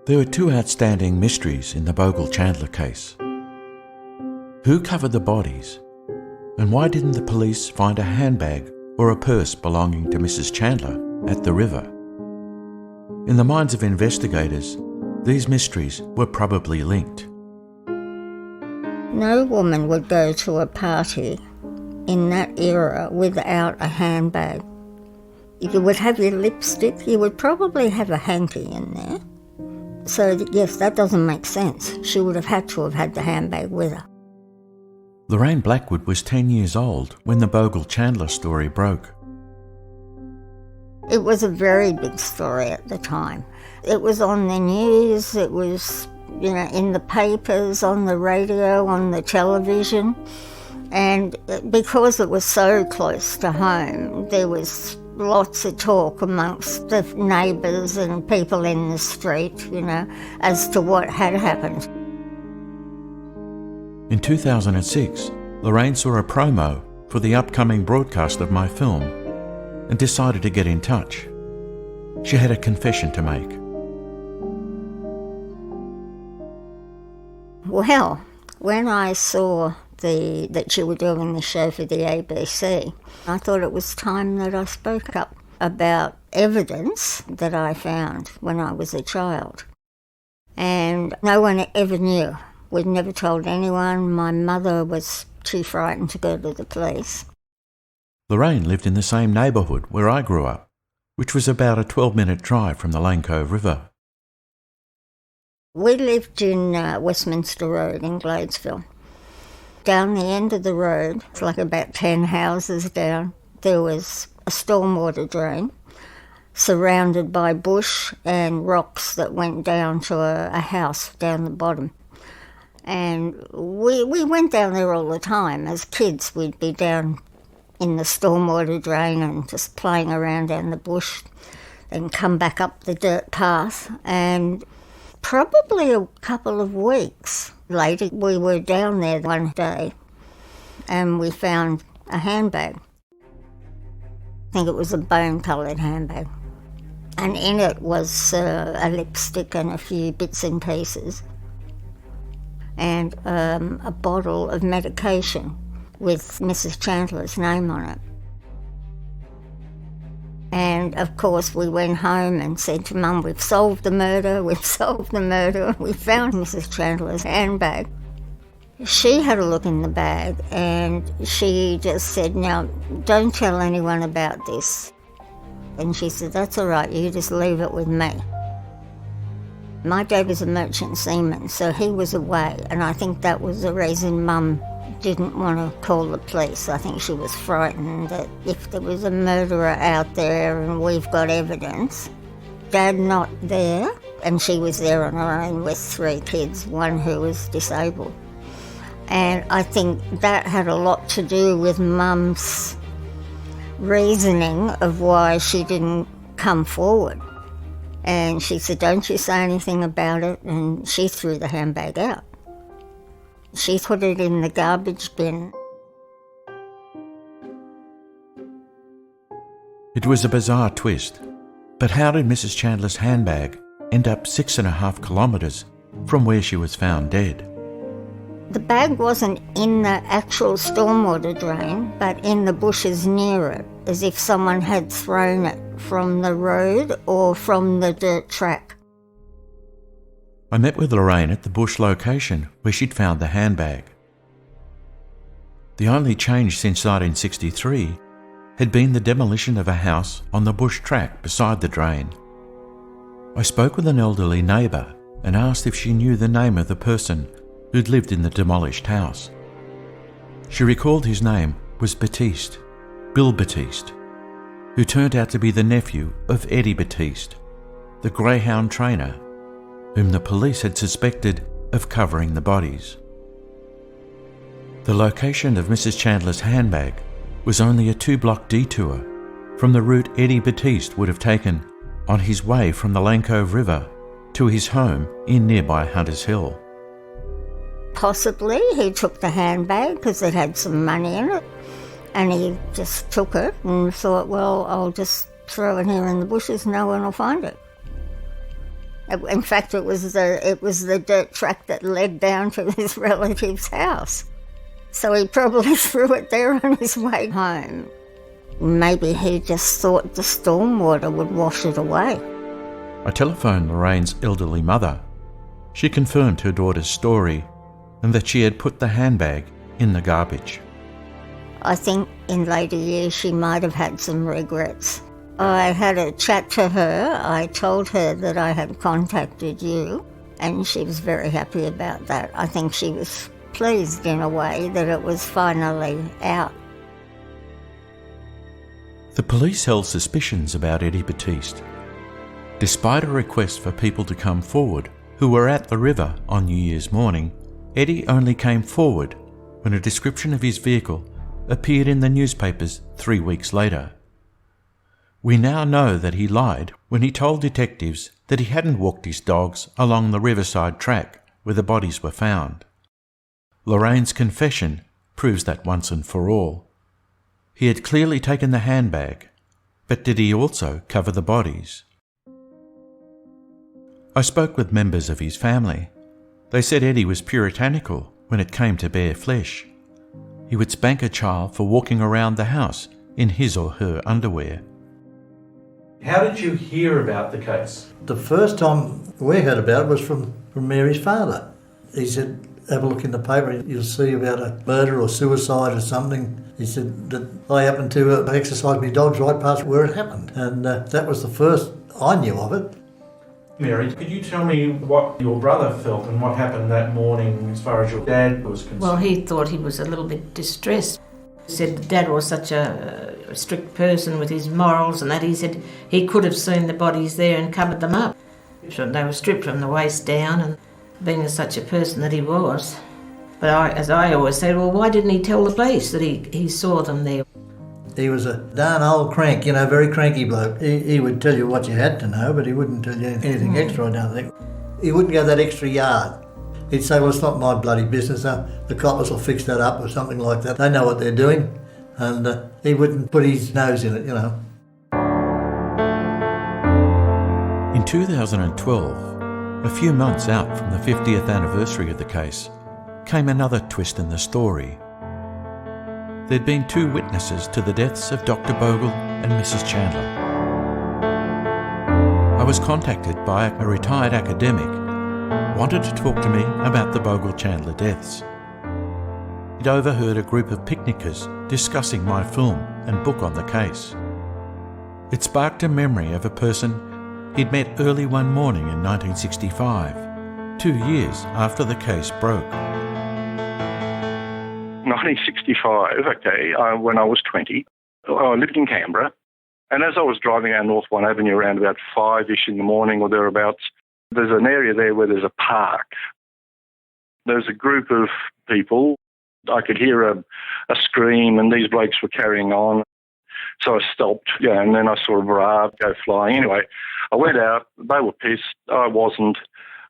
There were two outstanding mysteries in the Bogle-Chandler case. Who covered the bodies? And why didn't the police find a handbag or a purse belonging to Mrs. Chandler at the river? In the minds of investigators, these mysteries were probably linked. No woman would go to a party in that era without a handbag. You would have your lipstick, you would probably have a hanky in there. So yes, that doesn't make sense. She would have had to have had the handbag with her. Lorraine Blackwood was 10 years old when the Bogle-Chandler story broke. It was a very big story at the time. It was on the news, it was, in the papers, on the radio, on the television. And because it was so close to home, there was lots of talk amongst the neighbours and people in the street, as to what had happened. In 2006, Lorraine saw a promo for the upcoming broadcast of my film and decided to get in touch. She had a confession to make. Well, when I saw that you were doing the show for the ABC, I thought it was time that I spoke up about evidence that I found when I was a child. And no one ever knew. We'd never told anyone. My mother was too frightened to go to the police. Lorraine lived in the same neighbourhood where I grew up, which was about a 12-minute drive from the Lane Cove River. We lived in Westminster Road in Gladesville. Down the end of the road, it's like about 10 houses down, there was a stormwater drain surrounded by bush and rocks that went down to a house down the bottom. And we went down there all the time. As kids, we'd be down in the stormwater drain and just playing around down the bush, then come back up the dirt path. And probably a couple of weeks later, we were down there one day and we found a handbag. I think it was a bone-coloured handbag. And in it was a lipstick and a few bits and pieces, and a bottle of medication with Mrs. Chandler's name on it. And of course we went home and said to Mum, we've solved the murder, we found Mrs. Chandler's handbag. She had a look in the bag and she just said, now, don't tell anyone about this. And she said, that's all right, you just leave it with me. My dad was a merchant seaman, so he was away, and I think that was the reason Mum didn't want to call the police. I think she was frightened that if there was a murderer out there and we've got evidence, Dad not there, and she was there on her own with 3 kids, one who was disabled. And I think that had a lot to do with Mum's reasoning of why she didn't come forward. And she said, don't you say anything about it, and she threw the handbag out. She put it in the garbage bin. It was a bizarre twist, but how did Mrs. Chandler's handbag end up 6.5 kilometres from where she was found dead? The bag wasn't in the actual stormwater drain, but in the bushes near it, as if someone had thrown it from the road or from the dirt track. I met with Lorraine at the bush location where she'd found the handbag. The only change since 1963 had been the demolition of a house on the bush track beside the drain. I spoke with an elderly neighbour and asked if she knew the name of the person who'd lived in the demolished house. She recalled his name was Batiste, Bill Batiste, who turned out to be the nephew of Eddie Batiste, the greyhound trainer, whom the police had suspected of covering the bodies. The location of Mrs. Chandler's handbag was only a 2-block detour from the route Eddie Batiste would have taken on his way from the Lane Cove River to his home in nearby Hunters Hill. Possibly he took the handbag because it had some money in it, and he just took it and thought, well, I'll just throw it here in the bushes, no one will find it. In fact, it was the dirt track that led down to this relative's house. So he probably threw it there on his way home. Maybe he just thought the stormwater would wash it away. I telephoned Lorraine's elderly mother. She confirmed her daughter's story and that she had put the handbag in the garbage. I think in later years she might have had some regrets. I had a chat to her. I told her that I had contacted you, and she was very happy about that. I think she was pleased in a way that it was finally out. The police held suspicions about Eddie Batiste. Despite a request for people to come forward who were at the river on New Year's morning, Eddie only came forward when a description of his vehicle appeared in the newspapers 3 weeks later. We now know that he lied when he told detectives that he hadn't walked his dogs along the riverside track where the bodies were found. Lorraine's confession proves that once and for all. He had clearly taken the handbag, but did he also cover the bodies? I spoke with members of his family. They said Eddie was puritanical when it came to bare flesh. He would spank a child for walking around the house in his or her underwear. How did you hear about the case? The first time we heard about it was from Mary's father. He said, have a look in the paper, you'll see about a murder or suicide or something. He said that I happened to exercise my dogs right past where it happened. And that was the first I knew of it. Mary, could you tell me what your brother felt and what happened that morning as far as your dad was concerned? Well, he thought he was a little bit distressed. He said Dad was such a strict person with his morals and that. He said he could have seen the bodies there and covered them up. They were stripped from the waist down, and being such a person that he was. But as I always said, well, why didn't he tell the police that he saw them there? He was a darn old crank, very cranky bloke. He would tell you what you had to know, but he wouldn't tell you anything extra, I don't think. He wouldn't go that extra yard. He'd say, well, it's not my bloody business. The coppers will fix that up or something like that. They know what they're doing. And he wouldn't put his nose in it, In 2012, a few months out from the 50th anniversary of the case, came another twist in the story. There'd been 2 witnesses to the deaths of Dr. Bogle and Mrs. Chandler. I was contacted by a retired academic who wanted to talk to me about the Bogle-Chandler deaths. He'd overheard a group of picnickers discussing my film and book on the case. It sparked a memory of a person he'd met early one morning in 1965, 2 years after the case broke. 1965, when I was 20, I lived in Canberra, and as I was driving down North 1 Avenue around about 5-ish in the morning or thereabouts, there's an area there where there's a park. There's a group of people. I could hear a scream, and these blokes were carrying on. So I stopped, and then I saw a barrage go flying. Anyway, I went out. They were pissed. I wasn't.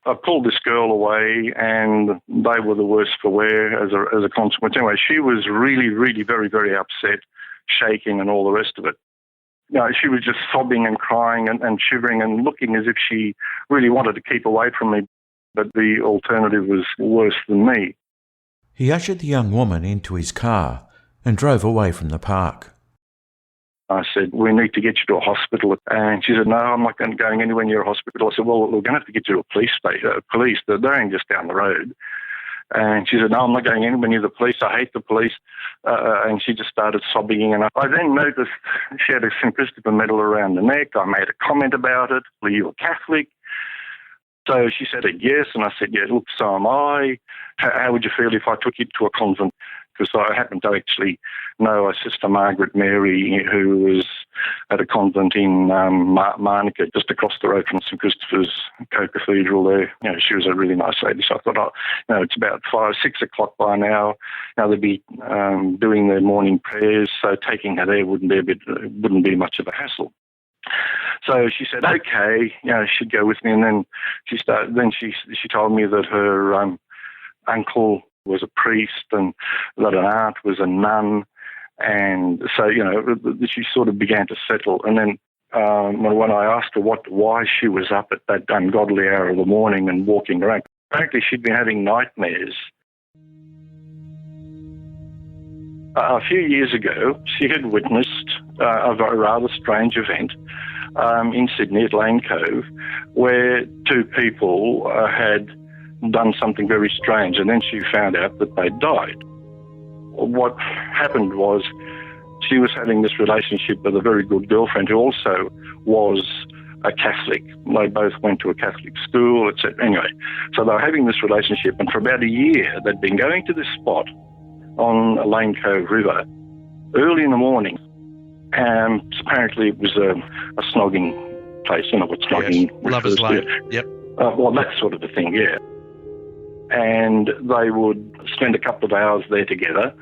I pulled this girl away, and they were the worse for wear as a consequence. Anyway, she was really, really very, very upset, shaking and all the rest of it. She was just sobbing and crying and shivering and looking as if she really wanted to keep away from me, but the alternative was worse than me. He ushered the young woman into his car and drove away from the park. I said, we need to get you to a hospital. And she said, no, I'm not going anywhere near a hospital. I said, well, we're going to have to get you to a police station. They're only just down the road. And she said, no, I'm not going anywhere near the police. I hate the police. And she just started sobbing. And I then noticed she had a St. Christopher medal around the neck. I made a comment about it. Are you a Catholic? So she said yes. And I said, yeah, look, so am I. How would you feel if I took you to a convent? Because I happened to actually know a Sister Margaret Mary who was at a convent in Marnica, just across the road from St. Christopher's Co-Cathedral there. She was a really nice lady. So I thought, it's about 5, 6 o'clock by now. They'd be doing their morning prayers, so taking her there wouldn't be much of a hassle. So she said, okay, she'd go with me. And then she told me that her uncle was a priest and that an aunt was a nun. And so, she sort of began to settle. And then when I asked her why she was up at that ungodly hour of the morning and walking around. Apparently she'd been having nightmares. A few years ago, she had witnessed a rather strange event in Sydney at Lane Cove, where two people had done something very strange, and then she found out that they'd died. What happened was she was having this relationship with a very good girlfriend who also was a Catholic. They both went to a Catholic school, etc. Anyway, so they were having this relationship, and for about a year they'd been going to this spot on Lane Cove River early in the morning. Apparently it was a snogging place, you know what snogging refers to. Yep. Well, that sort of a thing, yeah. And they would spend a couple of hours there together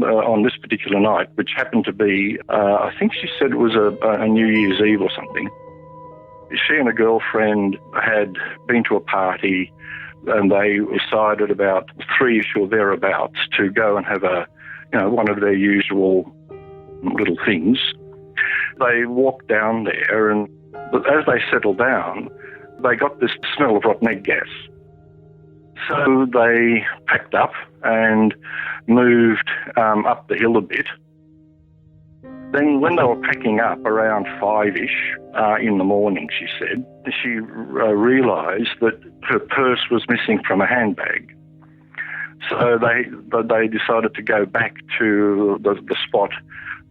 on this particular night, which happened to be, I think she said it was a New Year's Eve or something. She and a girlfriend had been to a party, and they decided about 3-ish or thereabouts to go and have one of their usual little things. They walked down there, and as they settled down, they got this smell of rotten egg gas. So they packed up and moved up the hill a bit. Then when they were packing up around 5-ish in the morning, she said, she realised that her purse was missing from a handbag. So they decided to go back to the spot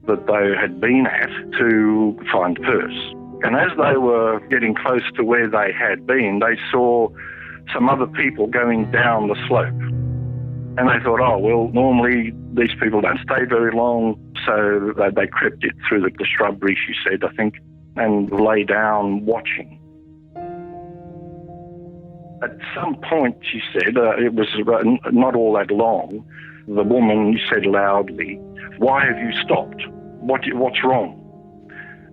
that they had been at to find the purse. And as they were getting close to where they had been, they saw some other people going down the slope. And they thought, oh, well, normally these people don't stay very long, so they crept it through the shrubbery, she said, I think, and lay down watching. At some point, she said, it was not all that long, the woman said loudly, "Why have you stopped? What's wrong?"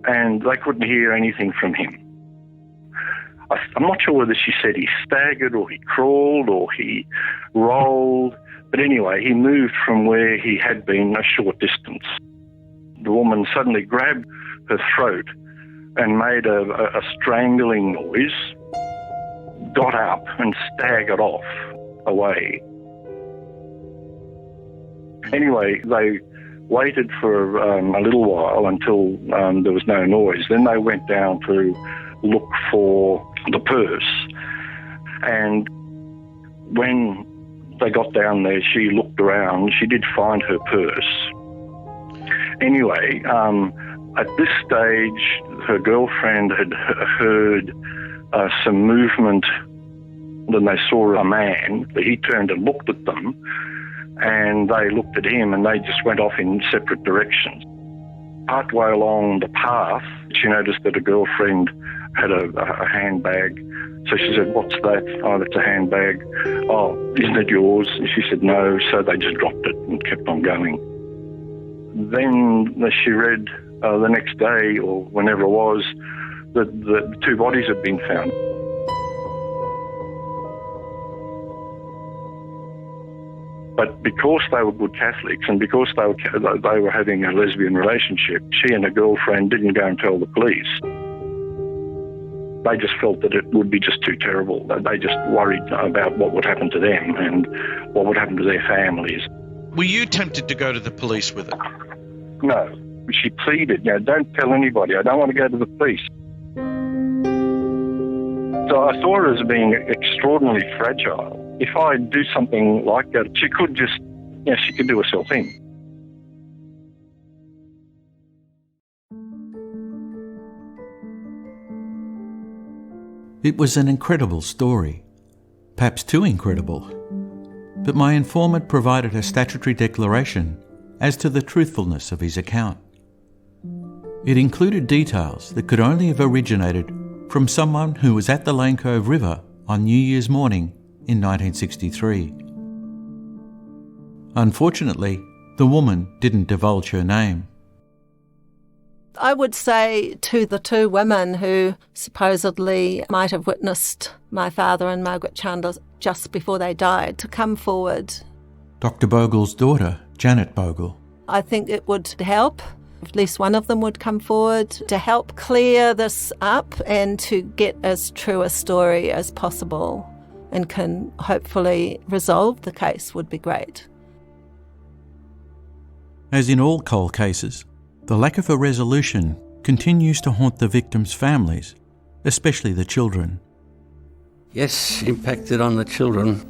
And they couldn't hear anything from him. I'm not sure whether she said he staggered or he crawled or he rolled, but anyway, he moved from where he had been a short distance. The woman suddenly grabbed her throat and made a strangling noise, got up and staggered off away. Anyway, they waited for a little while until there was no noise. Then they went down to look for the purse. And when they got down there, she looked around. She did find her purse. Anyway, at this stage, her girlfriend had heard some movement. Then they saw a man. He turned and looked at them, and they looked at him, and they just went off in separate directions. Partway along the path, she noticed that a girlfriend had a handbag. So she said, "What's that?" "Oh, that's a handbag." "Oh, isn't it yours?" And she said, "No." So they just dropped it and kept on going. Then she read the next day, or whenever it was, that the two bodies had been found. But because they were good Catholics and because they were having a lesbian relationship, she and her girlfriend didn't go and tell the police. They just felt that it would be just too terrible. They just worried about what would happen to them and what would happen to their families. Were you tempted to go to the police with it? No. She pleaded, "Don't tell anybody. I don't want to go to the police." So I saw her as being extraordinarily fragile. If I do something like that, she could just, she could do herself in. It was an incredible story, perhaps too incredible, but my informant provided a statutory declaration as to the truthfulness of his account. It included details that could only have originated from someone who was at the Lane Cove River on New Year's morning in 1963. Unfortunately, the woman didn't divulge her name. I would say to the two women who supposedly might have witnessed my father and Margaret Chandler just before they died to come forward. Dr. Bogle's daughter, Janet Bogle. I think it would help at least one of them would come forward to help clear this up and to get as true a story as possible and can hopefully resolve the case would be great. As in all cold cases, the lack of a resolution continues to haunt the victims' families, especially the children. Yes, impacted on the children.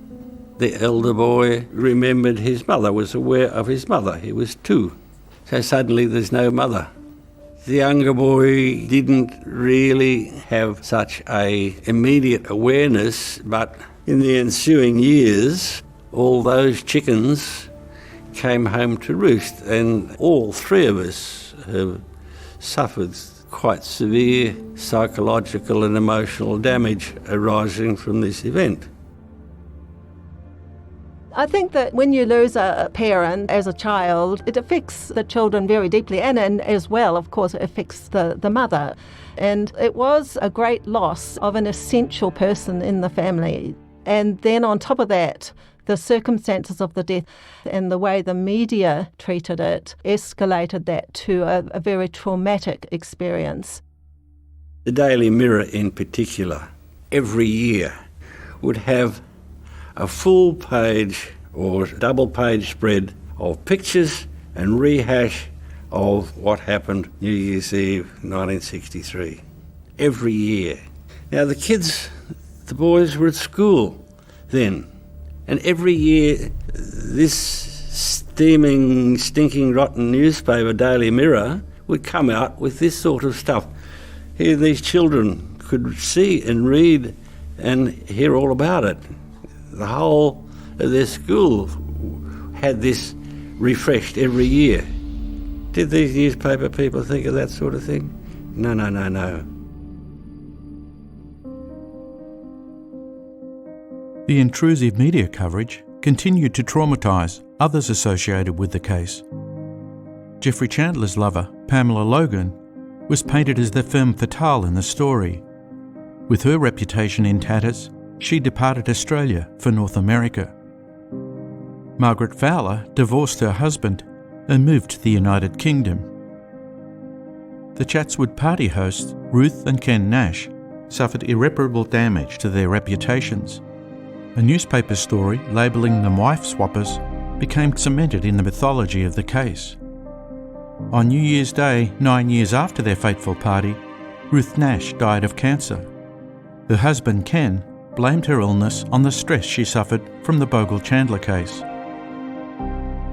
The elder boy remembered his mother, was aware of his mother. He was 2, so suddenly there's no mother. The younger boy didn't really have such a immediate awareness, but in the ensuing years, all those chickens came home to roost, and all 3 of us have suffered quite severe psychological and emotional damage arising from this event. I think that when you lose a parent as a child, it affects the children very deeply, and as well, of course, it affects the mother. And it was a great loss of an essential person in the family. And then on top of that, the circumstances of the death and the way the media treated it escalated that to a very traumatic experience. The Daily Mirror in particular, every year would have a full page or double page spread of pictures and rehash of what happened New Year's Eve 1963. Every year. Now the kids, the boys were at school then, and every year this steaming, stinking, rotten newspaper, Daily Mirror, would come out with this sort of stuff. Here these children could see and read and hear all about it. The whole of their school had this refreshed every year. Did these newspaper people think of that sort of thing? No. The intrusive media coverage continued to traumatise others associated with the case. Jeffrey Chandler's lover, Pamela Logan, was painted as the femme fatale in the story. With her reputation in tatters, she departed Australia for North America. Margaret Fowler divorced her husband and moved to the United Kingdom. The Chatswood party hosts, Ruth and Ken Nash, suffered irreparable damage to their reputations. A newspaper story labelling them wife swappers became cemented in the mythology of the case. On New Year's Day, 9 years after their fateful party, Ruth Nash died of cancer. Her husband Ken blamed her illness on the stress she suffered from the Bogle-Chandler case.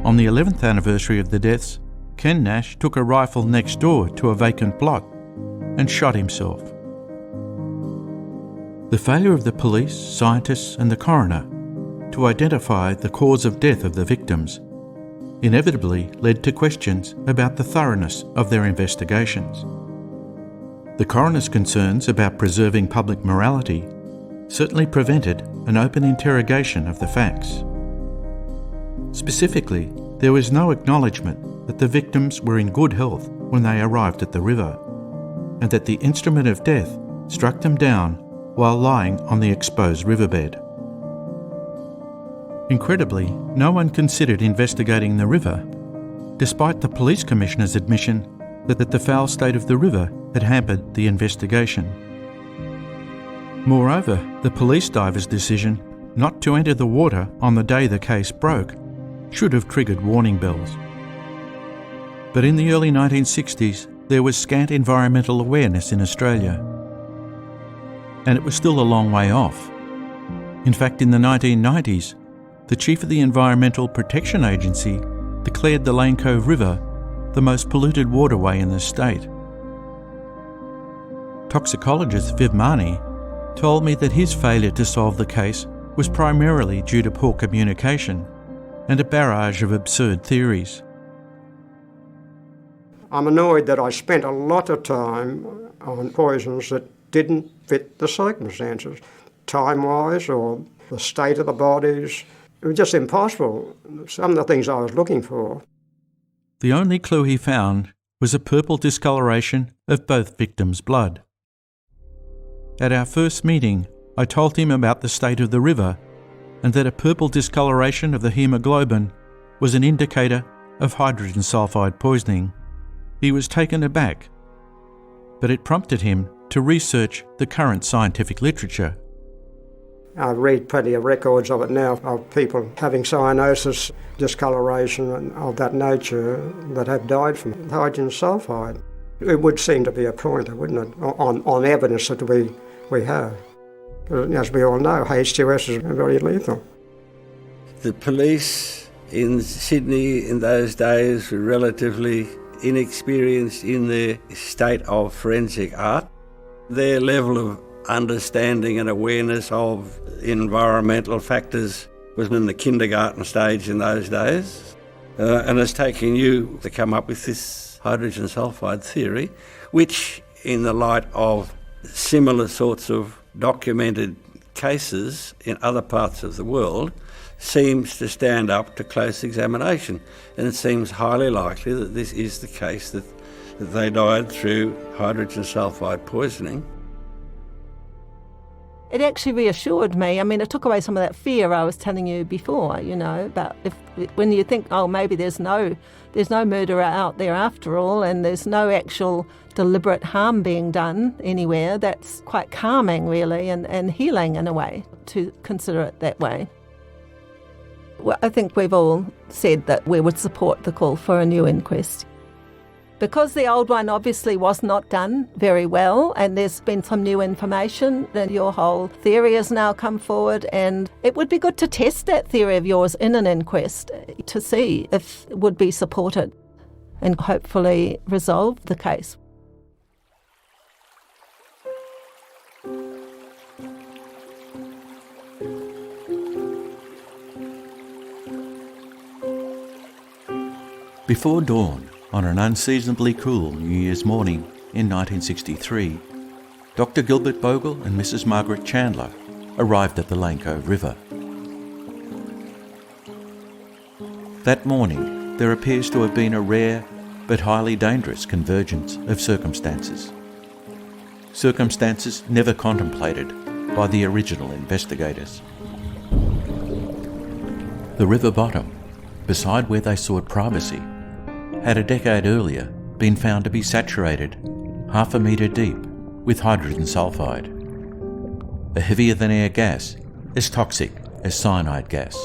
On the 11th anniversary of the deaths, Ken Nash took a rifle next door to a vacant plot and shot himself. The failure of the police, scientists and the coroner to identify the cause of death of the victims inevitably led to questions about the thoroughness of their investigations. The coroner's concerns about preserving public morality certainly prevented an open interrogation of the facts. Specifically, there was no acknowledgement that the victims were in good health when they arrived at the river, and that the instrument of death struck them down while lying on the exposed riverbed. Incredibly, no one considered investigating the river, despite the police commissioner's admission that the foul state of the river had hampered the investigation. Moreover, the police diver's decision not to enter the water on the day the case broke should have triggered warning bells. But in the early 1960s, there was scant environmental awareness in Australia. And it was still a long way off. In fact, in the 1990s, the chief of the Environmental Protection Agency declared the Lane Cove River the most polluted waterway in the state. Toxicologist Viv Marnie told me that his failure to solve the case was primarily due to poor communication and a barrage of absurd theories. I'm annoyed that I spent a lot of time on poisons that didn't fit the circumstances, time-wise or the state of the bodies. It was just impossible, some of the things I was looking for. The only clue he found was a purple discoloration of both victims' blood. At our first meeting, I told him about the state of the river and that a purple discoloration of the haemoglobin was an indicator of hydrogen sulfide poisoning. he was taken aback, but it prompted him to research the current scientific literature. I read plenty of records of it now, of people having cyanosis, discoloration of that nature that have died from hydrogen sulfide. It would seem to be a pointer, wouldn't it, on evidence that we have. As we all know, H2S is very lethal. The police in Sydney in those days were relatively inexperienced in their state of forensic art. Their level of understanding and awareness of environmental factors was in the kindergarten stage in those days. And it's taken you to come up with this hydrogen sulfide theory, which, in the light of similar sorts of documented cases in other parts of the world, seems to stand up to close examination. And it seems highly likely that this is the case, that they died through hydrogen sulfide poisoning. It actually reassured me. I mean, it took away some of that fear I was telling you before, you know, about when you think, oh, maybe there's no murderer out there after all, and there's no actual deliberate harm being done anywhere. That's quite calming, really, and healing in a way, to consider it that way. Well, I think we've all said that we would support the call for a new inquest. Because the old one obviously was not done very well, and there's been some new information, then your whole theory has now come forward, and it would be good to test that theory of yours in an inquest to see if it would be supported and hopefully resolve the case. Before dawn, on an unseasonably cool New Year's morning in 1963, Dr. Gilbert Bogle and Mrs. Margaret Chandler arrived at the Lane Cove River. That morning, there appears to have been a rare but highly dangerous convergence of circumstances. Circumstances never contemplated by the original investigators. The river bottom, beside where they sought privacy, had a decade earlier been found to be saturated half a metre deep with hydrogen sulfide, a heavier-than-air gas as toxic as cyanide gas.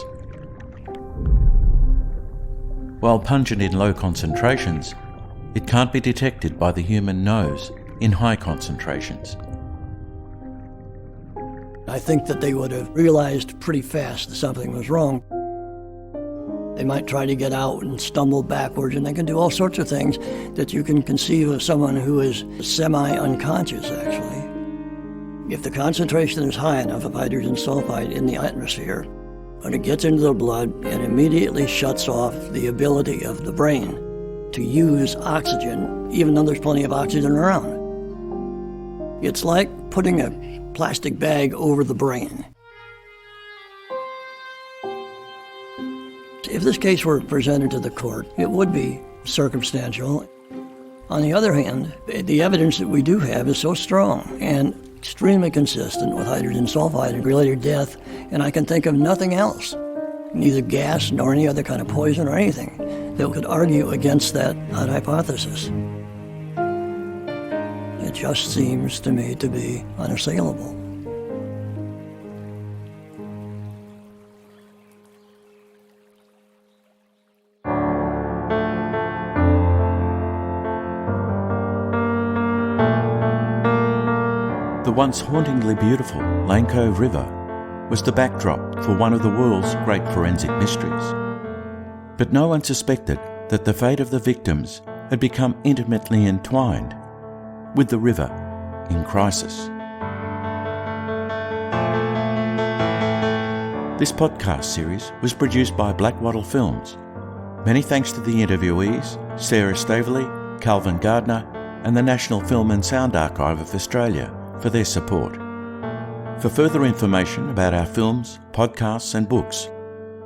While pungent in low concentrations, it can't be detected by the human nose in high concentrations. I think that they would have realized pretty fast that something was wrong. They might try to get out and stumble backwards, and they can do all sorts of things that you can conceive of someone who is semi-unconscious, actually. If the concentration is high enough of hydrogen sulfide in the atmosphere, when it gets into the blood, it immediately shuts off the ability of the brain to use oxygen, even though there's plenty of oxygen around. It's like putting a plastic bag over the brain. If this case were presented to the court, it would be circumstantial. On the other hand, the evidence that we do have is so strong and extremely consistent with hydrogen sulfide and related death, and I can think of nothing else, neither gas nor any other kind of poison or anything, that could argue against that hypothesis. It just seems to me to be unassailable. The once hauntingly beautiful Lane Cove River was the backdrop for one of the world's great forensic mysteries. But no one suspected that the fate of the victims had become intimately entwined with the river in crisis. This podcast series was produced by Blackwattle Films. Many thanks to the interviewees, Sarah Staveley, Calvin Gardner, and the National Film and Sound Archive of Australia for their support. For further information about our films, podcasts and books,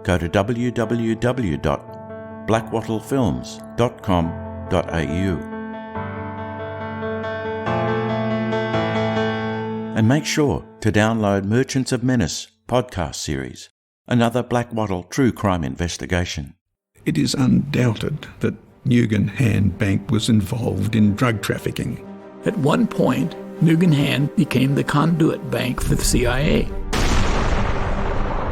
go to www.blackwattlefilms.com.au. And make sure to download Merchants of Menace podcast series, another Blackwattle true crime investigation. It is undoubted that Nugan Hand Bank was involved in drug trafficking. At one point, Nugan Hand became the conduit bank for the CIA.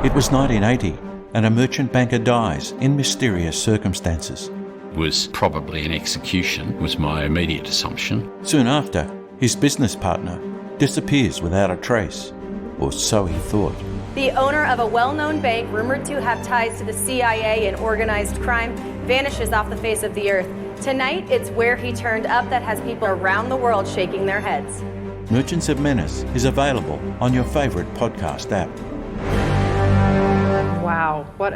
It was 1980, and a merchant banker dies in mysterious circumstances. Was probably an execution, was my immediate assumption. Soon after, his business partner disappears without a trace, or so he thought. The owner of a well-known bank rumored to have ties to the CIA and organized crime vanishes off the face of the earth. Tonight, it's where he turned up that has people around the world shaking their heads. Merchants of Menace is available on your favourite podcast app. Wow, what a